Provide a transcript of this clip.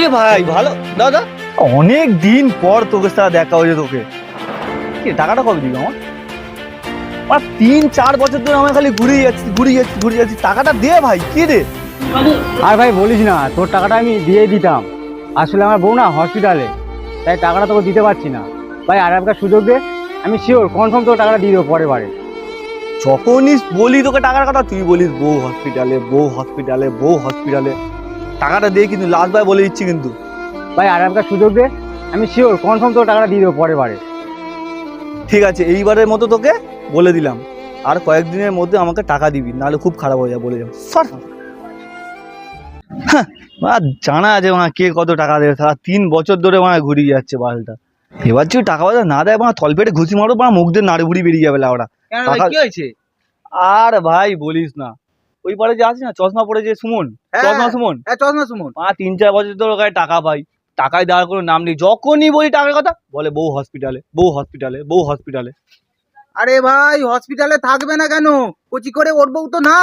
এ ভাই ভালো দাদা, অনেক দিন পর তোকে সাথে দেখা হয়েছে। তোকে কি টাকাটা কবে দিবি আমার? 3-4 বছর ধরে আমার খালি ঘুরে যাচ্ছি, টাকাটা দে ভাই। কি রে? আর ভাই বলিস না, তোর টাকাটা আমি দিয়ে দিতাম। আসলে আমার বউ না হসপিটালে, তাই টাকাটা তোকে দিতে পারছি না। ভাই আর একটা সুযোগ দে, আমি শিওর কনফার্ম তোর টাকাটা দিয়ে দেবো পরের বারে। যখনই বলি তোকে টাকার কথা, তুই বলিস বউ হসপিটালে, বউ হসপিটালে, বউ হসপিটালে। টাকাটা দিয়ে কিন্তু লাস্ট বার বলে দিচ্ছি কিন্তু। ভাই আর একটা সুযোগ দে, আমি শিওর কনফার্ম তোর টাকাটা দিয়ে দেবো পরের বারে। ঠিক আছে, এইবারের মতো তোকে বলে দিলাম, আর কয়েকদিনের মধ্যে আমাকে টাকা দিবি, নাহলে খুব খারাপ হয়ে যাবে বলে যাও। সর। হ্যাঁ, জানা আছে কে কত টাকা দেবে। সারা 3 বছর ধরে ঘুরিয়ে যাচ্ছে বালটা। এবার যদি টাকা পয়সা না দেয় তলপেটে ঘুষি মারো, মুখ দিয়ে নাড়ি বুড়ি বেরিয়ে যাবে লাউড়া। কি হয়েছে? আর ভাই বলিস না, ওই পারে যে আছে না চশমা পরে যে সুমন, চশমা সুমন, চশমা সুমন 3-4 বছর ধরে ওখানে টাকা পাই, টাকায় দেওয়ার কোনো নাম নেই। যখনই বলি টাকার কথা বলে বউ হসপিটালে, বউ হসপিটালে, বউ হসপিটালে। আরে ভাই হসপিটালে থাকবে না কেন? কচি করে ওর বউ তো না।